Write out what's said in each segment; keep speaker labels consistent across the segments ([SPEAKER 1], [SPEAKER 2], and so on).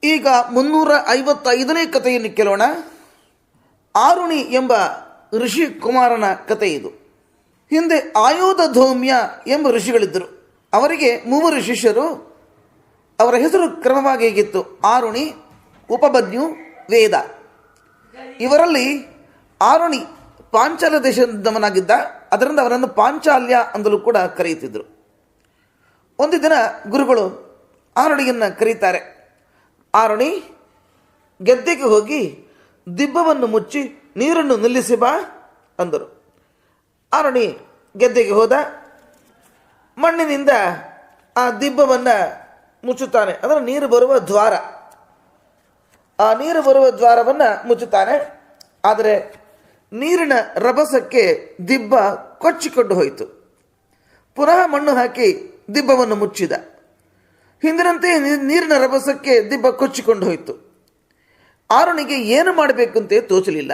[SPEAKER 1] ಈಗ 355ನೇ ಕಥೆಯನ್ನು ಕೇಳೋಣ. ಆರುಣಿ ಎಂಬ ಋಷಿ ಕುಮಾರನ ಕಥೆ ಇದು. ಹಿಂದೆ ಆಯುಧ ಧೌಮ್ಯ ಎಂಬ ಋಷಿಗಳಿದ್ದರು. ಅವರಿಗೆ 3 ಶಿಷ್ಯರು. ಅವರ ಹೆಸರು ಕ್ರಮವಾಗಿ ಹೇಗಿತ್ತು: ಆರುಣಿ, ಉಪಬದ್ಯು, ವೇದ. ಇವರಲ್ಲಿ ಆರುಣಿ ಪಾಂಚಾಲ ದೇಶದವನಾಗಿದ್ದ. ಅದರಿಂದ ಅವರನ್ನು ಪಾಂಚಾಲ್ಯ ಅಂತಲೂ ಕೂಡ ಕರೆಯುತ್ತಿದ್ದರು. ಒಂದು ದಿನ ಗುರುಗಳು ಆರುಣಿಯನ್ನು ಕರೀತಾರೆ. ಆರುಣಿ, ಗೆದ್ದೆಗೆ ಹೋಗಿ ದಿಬ್ಬವನ್ನು ಮುಚ್ಚಿ ನೀರನ್ನು ನಿಲ್ಲಿಸಿ ಬಾ ಅಂದರು. ಆರುಣಿ ಗೆದ್ದೆಗೆ ಹೋದ. ಮಣ್ಣಿನಿಂದ ಆ ದಿಬ್ಬವನ್ನು ಮುಚ್ಚುತ್ತಾನೆ. ಅದರ ನೀರು ಬರುವ ದ್ವಾರ, ಆ ನೀರು ಬರುವ ದ್ವಾರವನ್ನು ಮುಚ್ಚುತ್ತಾನೆ. ಆದರೆ ನೀರಿನ ರಭಸಕ್ಕೆ ದಿಬ್ಬ ಕೊಚ್ಚಿಕೊಂಡು ಹೋಯಿತು. ಪುನಃ ಮಣ್ಣು ಹಾಕಿ ದಿಬ್ಬವನ್ನು ಮುಚ್ಚಿದ. ಹಿಂದಿನಂತೆ ನೀರಿನ ರಭಸಕ್ಕೆ ದಿಬ್ಬ ಕೊಚ್ಚಿಕೊಂಡು ಹೋಯಿತು. ಆರುಣಿಗೆ ಏನು ಮಾಡಬೇಕಂತೆ ತೋಚಲಿಲ್ಲ.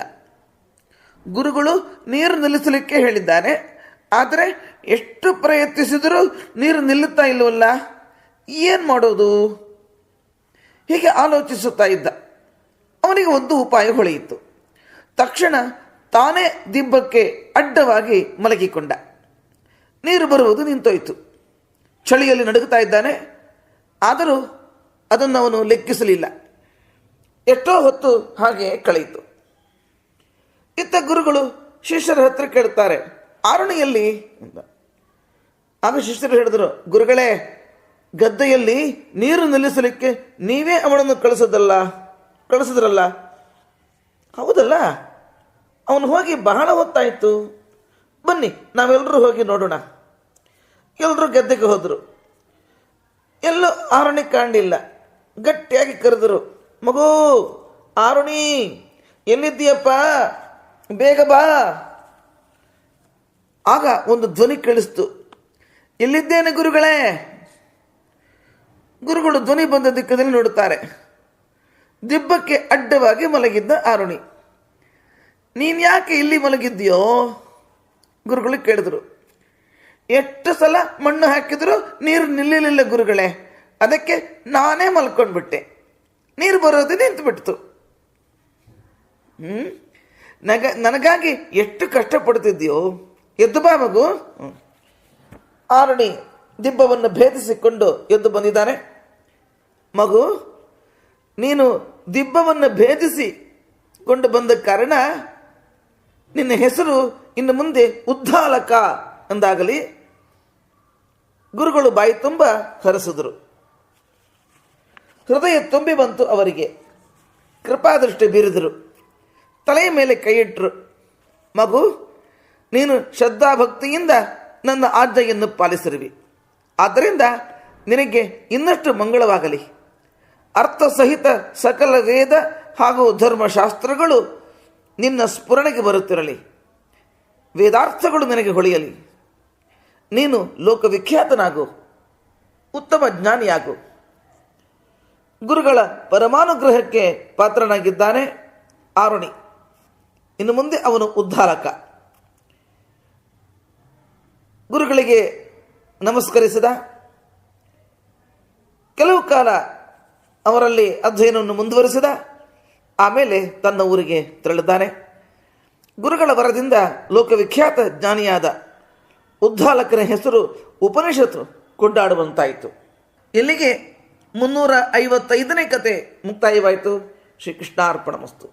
[SPEAKER 1] ಗುರುಗಳು ನೀರು ನಿಲ್ಲಿಸಲಿಕ್ಕೆ ಹೇಳಿದ್ದಾನೆ. ಆದರೆ ಎಷ್ಟು ಪ್ರಯತ್ನಿಸಿದರೂ ನೀರು ನಿಲ್ಲುತ್ತಾ ಇಲ್ಲವಲ್ಲ, ಏನು ಮಾಡೋದು? ಹೀಗೆ ಆಲೋಚಿಸುತ್ತಾ ಇದ್ದ. ಅವನಿಗೆ ಒಂದು ಉಪಾಯ ಹೊಳೆಯಿತು. ತಕ್ಷಣ ತಾನೇ ದಿಬ್ಬಕ್ಕೆ ಅಡ್ಡವಾಗಿ ಮಲಗಿಕೊಂಡ. ನೀರು ಬರುವುದು ನಿಂತೋಯ್ತು. ಚಳಿಯಲ್ಲಿ ನಡುಗುತ್ತಾ ಇದ್ದಾನೆ. ಆದರೂ ಅದನ್ನು ಅವನು ಲೆಕ್ಕಿಸಲಿಲ್ಲ. ಎಷ್ಟೋ ಹೊತ್ತು ಹಾಗೆ ಕಳೆಯಿತು. ಇತ್ತ ಗುರುಗಳು ಶಿಷ್ಯರ ಹತ್ರ ಕೇಳುತ್ತಾರೆ, ಆರುಣಿಯಲ್ಲಿ ಅಂತ. ಆಗ ಶಿಷ್ಯರು ಹೇಳಿದರು, ಗುರುಗಳೇ, ಗದ್ದೆಯಲ್ಲಿ ನೀರು ನಿಲ್ಲಿಸಲಿಕ್ಕೆ ನೀವೇ ಅವನನ್ನು ಕಳಿಸಿದ್ರಲ್ಲ. ಹೌದಲ್ಲ, ಅವನು ಹೋಗಿ ಬಹಳ ಹೊತ್ತಾಯಿತು. ಬನ್ನಿ ನಾವೆಲ್ಲರೂ ಹೋಗಿ ನೋಡೋಣ. ಎಲ್ಲರೂ ಗದ್ದೆಗೆ ಹೋದರು. ಎಲ್ಲೂ ಆರುಣಿ ಕಾಣಲಿಲ್ಲ. ಗಟ್ಟಿಯಾಗಿ ಕರೆದರು, ಮಗು ಆರುಣಿ, ಎಲ್ಲಿದ್ದೀಯಪ್ಪ? ಬೇಗ ಬಾ. ಆಗ ಒಂದು ಧ್ವನಿ ಕೇಳಿಸ್ತು, ಎಲ್ಲಿದ್ದೇನೆ ಗುರುಗಳೇ? ಗುರುಗಳು ಧ್ವನಿ ಬಂದ ದಿಕ್ಕದಲ್ಲಿ ನೋಡುತ್ತಾರೆ. ದಿಬ್ಬಕ್ಕೆ ಅಡ್ಡವಾಗಿ ಮಲಗಿದ್ದ ಆರುಣಿ. ನೀನು ಯಾಕೆ ಇಲ್ಲಿ ಮಲಗಿದ್ದೀಯೋ? ಗುರುಗಳು ಕೇಳಿದರು. ಎಷ್ಟು ಸಲ ಮಣ್ಣು ಹಾಕಿದರೂ ನೀರು ನಿಲ್ಲಲಿಲ್ಲ ಗುರುಗಳೇ, ಅದಕ್ಕೆ ನಾನೇ ಮಲ್ಕೊಂಡ್ಬಿಟ್ಟೆ. ನೀರು ಬರೋದು ನಿಂತು ಬಿಡ್ತು. ನನಗಾಗಿ ಎಷ್ಟು ಕಷ್ಟಪಡ್ತಿದ್ಯೋ. ಎದ್ದು ಬಾ ಮಗು. ಆರುಣಿ ದಿಬ್ಬವನ್ನು ಭೇದಿಸಿಕೊಂಡು ಎದ್ದು ಬಂದಿದ್ದಾನೆ. ಮಗು, ನೀನು ದಿಬ್ಬವನ್ನು ಭೇದಿಸಿಕೊಂಡು ಬಂದ ಕಾರಣ ನಿನ್ನ ಹೆಸರು ಇನ್ನು ಮುಂದೆ ಉದ್ದಾಲಕ ಎಂದಾಗಲಿ. ಗುರುಗಳು ಬಾಯಿ ತುಂಬ ಹರಸಿದರು. ಹೃದಯ ತುಂಬಿ ಬಂತು ಅವರಿಗೆ. ಕೃಪಾದೃಷ್ಟಿ ಬೀರಿದರು. ತಲೆಯ ಮೇಲೆ ಕೈಯಿಟ್ಟರು. ಮಗು, ನೀನು ಶ್ರದ್ಧಾಭಕ್ತಿಯಿಂದ ನನ್ನ ಆಜ್ಞೆಯನ್ನು ಪಾಲಿಸಿರುವಿ. ಆದ್ದರಿಂದ ನಿನಗೆ ಇನ್ನಷ್ಟು ಮಂಗಳವಾಗಲಿ. ಅರ್ಥಸಹಿತ ಸಕಲ ವೇದ ಹಾಗೂ ಧರ್ಮಶಾಸ್ತ್ರಗಳು ನಿನ್ನ ಸ್ಫುರಣೆಗೆ ಬರುತ್ತಿರಲಿ. ವೇದಾರ್ಥಗಳು ನಿನಗೆ ಹೊಳೆಯಲಿ. ನೀನು ಲೋಕವಿಖ್ಯಾತನಾಗು, ಉತ್ತಮ ಜ್ಞಾನಿಯಾಗು. ಗುರುಗಳ ಪರಮಾನುಗ್ರಹಕ್ಕೆ ಪಾತ್ರನಾಗಿದ್ದಾನೆ ಆರುಣಿ. ಇನ್ನು ಮುಂದೆ ಅವನು ಉದ್ಧಾರಕ. ಗುರುಗಳಿಗೆ ನಮಸ್ಕರಿಸಿದ. ಕೆಲವು ಕಾಲ ಅವರಲ್ಲಿ ಅಧ್ಯಯನವನ್ನು ಮುಂದುವರಿಸಿದ. ಆಮೇಲೆ ತನ್ನ ಊರಿಗೆ ತೆರಳಿದ್ದಾನೆ. ಗುರುಗಳ ವರದಿಂದ ಲೋಕವಿಖ್ಯಾತ ಜ್ಞಾನಿಯಾದ ಉದ್ದಾಲಕನ ಹೆಸರು ಉಪನಿಷತ್ತು ಕೊಂಡಾಡುವಂತಾಯಿತು. ಇಲ್ಲಿಗೆ 355ನೇ ಕತೆ ಮುಕ್ತಾಯವಾಯಿತು. ಶ್ರೀಕೃಷ್ಣಾರ್ಪಣಮಸ್ತು.